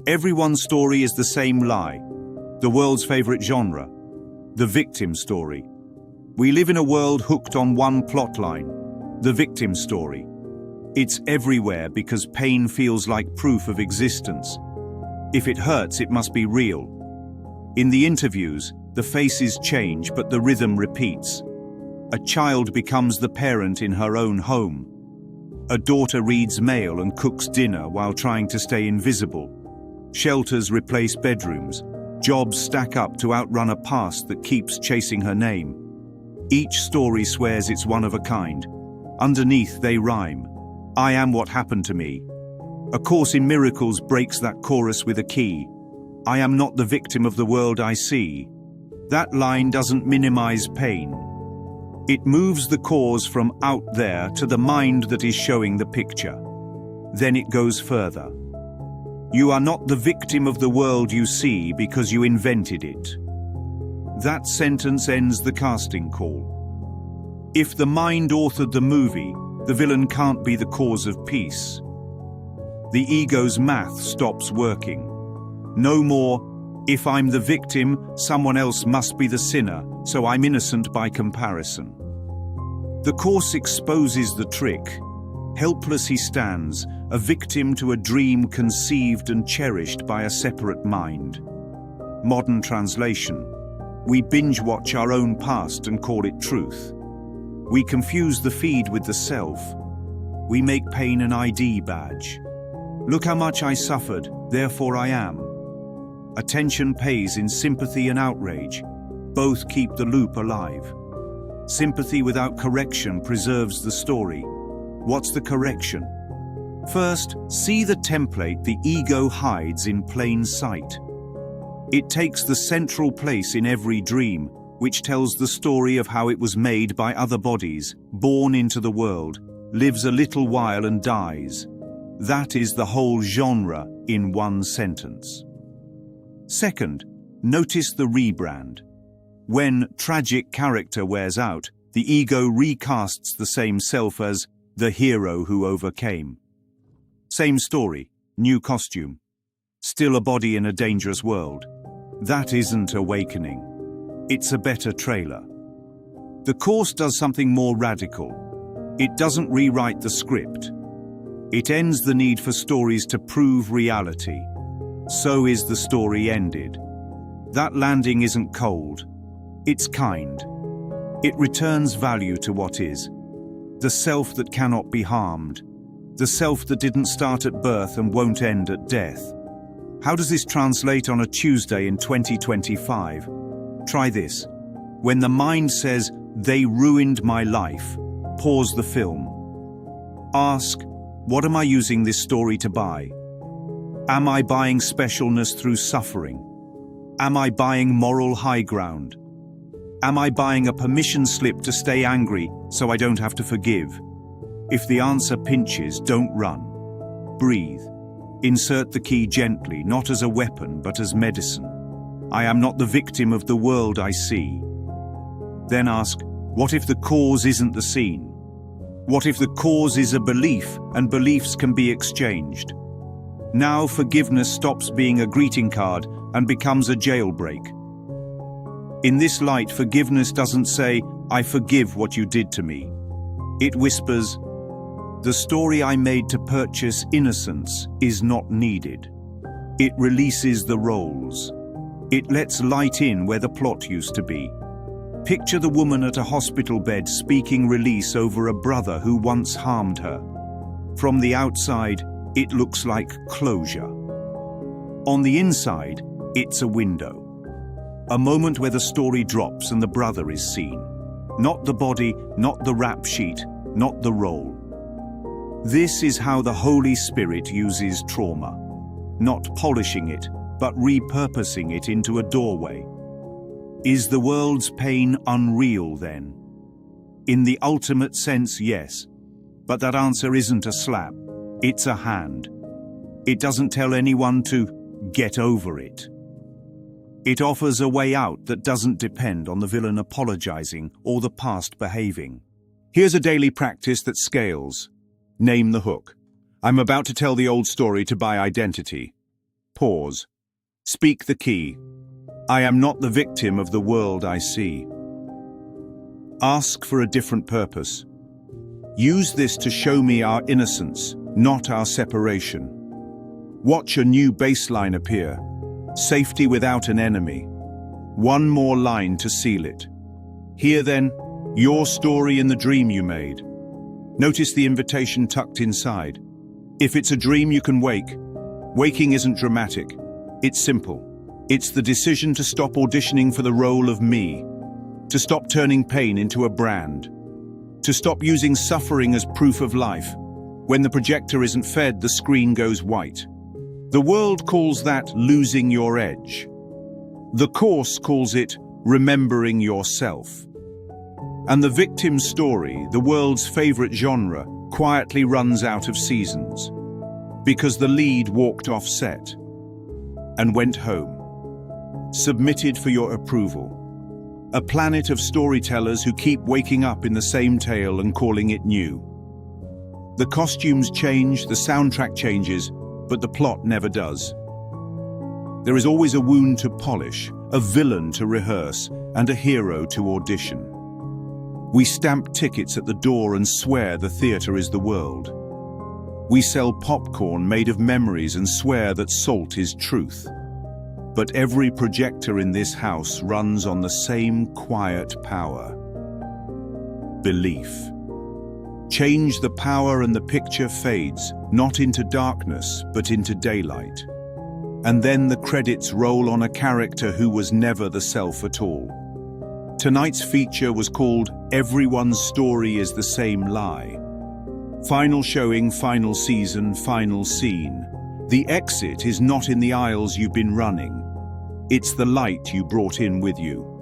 Everyone's story is the same lie. The world's favorite genre. The victim story. We live in a world hooked on one plotline. The victim story. It's everywhere because pain feels like proof of existence. If it hurts, it must be real. In the interviews, the faces change, but the rhythm repeats. A child becomes the parent in her own home. A daughter reads mail and cooks dinner while trying to stay invisible. Shelters replace bedrooms. Jobs stack up to outrun a past that keeps chasing her name. Each story swears it's one of a kind. Underneath, they rhyme. I am what happened to me. A Course in Miracles breaks that chorus with a key. I am not the victim of the world I see. That line doesn't minimize pain. It moves the cause from out there to the mind that is showing the picture. Then it goes further. You are not the victim of the world you see because you invented it. That sentence ends the casting call. If the mind authored the movie, the villain can't be the cause of peace. The ego's math stops working. No more, if I'm the victim, someone else must be the sinner, so I'm innocent by comparison. The Course exposes the trick. Helpless he stands, a victim to a dream conceived and cherished by a separate mind. Modern translation. We binge-watch our own past and call it truth. We confuse the feed with the self. We make pain an ID badge. Look how much I suffered, therefore I am. Attention pays in sympathy and outrage. Both keep the loop alive. Sympathy without correction preserves the story. What's the correction? First, see the template the ego hides in plain sight. It takes the central place in every dream, which tells the story of how it was made by other bodies, born into the world, lives a little while and dies. That is the whole genre in one sentence. Second, notice the rebrand. When tragic character wears out, the ego recasts the same self as the hero who overcame. Same story, new costume. Still a body in a dangerous world. That isn't awakening. It's a better trailer. The Course does something more radical. It doesn't rewrite the script. It ends the need for stories to prove reality. So is the story ended. That landing isn't cold. It's kind. It returns value to what is. The self that cannot be harmed. The self that didn't start at birth and won't end at death. How does this translate on a Tuesday in 2025? Try this. When the mind says, "They ruined my life," pause the film. Ask, what am I using this story to buy? Am I buying specialness through suffering? Am I buying moral high ground? Am I buying a permission slip to stay angry so I don't have to forgive? If the answer pinches, don't run. Breathe. Insert the key gently, not as a weapon, but as medicine. I am not the victim of the world I see. Then ask, what if the cause isn't the scene? What if the cause is a belief, and beliefs can be exchanged? Now forgiveness stops being a greeting card and becomes a jailbreak. In this light, forgiveness doesn't say, "I forgive what you did to me." It whispers, "The story I made to purchase innocence is not needed." It releases the roles. It lets light in where the plot used to be. Picture the woman at a hospital bed speaking release over a brother who once harmed her. From the outside, it looks like closure. On the inside, it's a window. A moment where the story drops and the brother is seen. Not the body, not the rap sheet, not the role. This is how the Holy Spirit uses trauma. Not polishing it, but repurposing it into a doorway. Is the world's pain unreal then? In the ultimate sense, yes. But that answer isn't a slap. It's a hand. It doesn't tell anyone to get over it. It offers a way out that doesn't depend on the villain apologizing or the past behaving. Here's a daily practice that scales. Name the hook. I'm about to tell the old story to buy identity. Pause. Speak the key. I am not the victim of the world I see. Ask for a different purpose. Use this to show me our innocence, not our separation. Watch a new baseline appear. Safety without an enemy. One more line to seal it. Here then, your story in the dream you made. Notice the invitation tucked inside. If it's a dream you can wake, waking isn't dramatic. It's simple. It's the decision to stop auditioning for the role of me, to stop turning pain into a brand, to stop using suffering as proof of life. When the projector isn't fed, the screen goes white. The world calls that losing your edge. The Course calls it remembering yourself. And the victim story, the world's favorite genre, quietly runs out of seasons because the lead walked off set and went home, submitted for your approval. A planet of storytellers who keep waking up in the same tale and calling it new. The costumes change, the soundtrack changes, but the plot never does. There is always a wound to polish, a villain to rehearse, and a hero to audition. We stamp tickets at the door and swear the theatre is the world. We sell popcorn made of memories and swear that salt is truth. But every projector in this house runs on the same quiet power. Belief. Change the power and the picture fades, not into darkness, but into daylight. And then the credits roll on a character who was never the self at all. Tonight's feature was called Everyone's Story is the Same Lie. Final showing, final season, final scene. The exit is not in the aisles you've been running. It's the light you brought in with you.